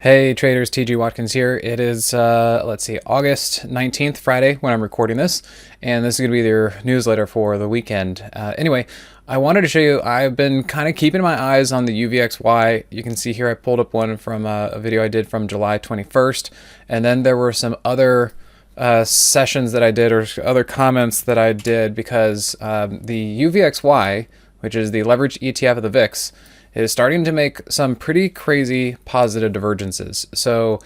Hey traders, TG Watkins here. It is, let's see, August 19th, Friday, when I'm recording this, and this is going to be their newsletter for the weekend. Anyway, I wanted to show you, I've been kind of keeping my eyes on the UVXY. You can see here I pulled up one from a video I did from July 21st, and then there were some other sessions that I did, or other comments that I did, because the UVXY, which is the leverage ETF of the VIX, is starting to make some pretty crazy positive divergences. So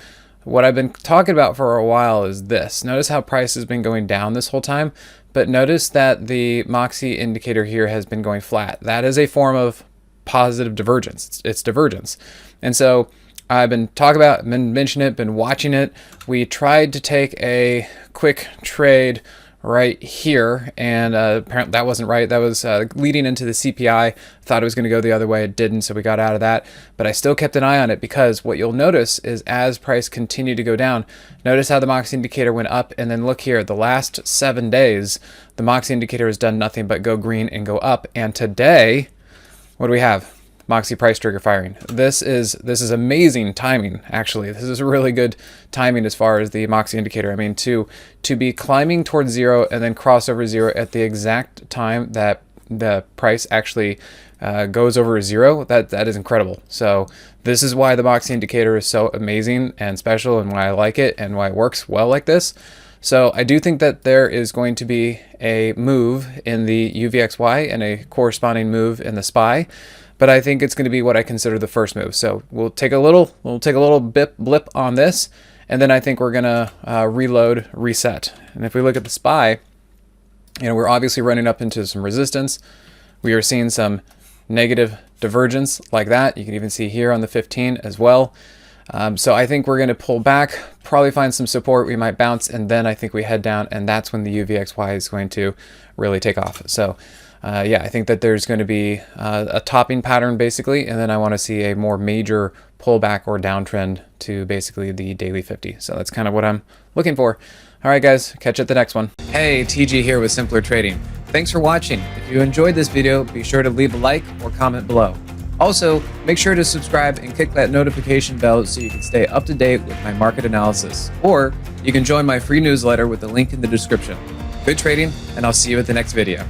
what I've been talking about for a while is this. Notice how price has been going down this whole time, but notice that the Moxie indicator here has been going flat. That is a form of positive divergence. It's divergence. And so I've been talking about, been mentioning it, been watching it. We tried to take a quick trade right here, and apparently that wasn't right. That was leading into the CPI. Thought it was going to go the other way. It didn't, so we got out of that. But I still kept an eye on it, because what you'll notice is as price continued to go down, notice how the Moxie indicator went up, and then look here, the last 7 days, the Moxie indicator has done nothing but go green and go up. And today, what do we have? Moxie price trigger firing. This is amazing timing, actually. This is really good timing as far as the Moxie indicator. I mean, to be climbing towards zero and then cross over zero at the exact time that the price actually goes over zero, that is incredible. So this is why the Moxie indicator is so amazing and special, and why I like it and why it works well like this. So I do think that there is going to be a move in the UVXY and a corresponding move in the SPY. But I think it's going to be what I consider the first move. So we'll take a little blip on this, and then I think we're going to reload, reset. And if we look at the SPY, we're obviously running up into some resistance. We are seeing some negative divergence like that. You can even see here on the 15 as well. So I think we're going to pull back, probably find some support. We might bounce, and then I think we head down, and that's when the UVXY is going to really take off. So yeah, I think that there's going to be a topping pattern basically, and then I want to see a more major pullback or downtrend to basically the daily 50. So that's kind of what I'm looking for. All right, guys, catch you at the next one. Hey, TG here with Simpler Trading. Thanks for watching. If you enjoyed this video, be sure to leave a like or comment below. Also, make sure to subscribe and click that notification bell so you can stay up to date with my market analysis. Or you can join my free newsletter with the link in the description. Good trading, and I'll see you at the next video.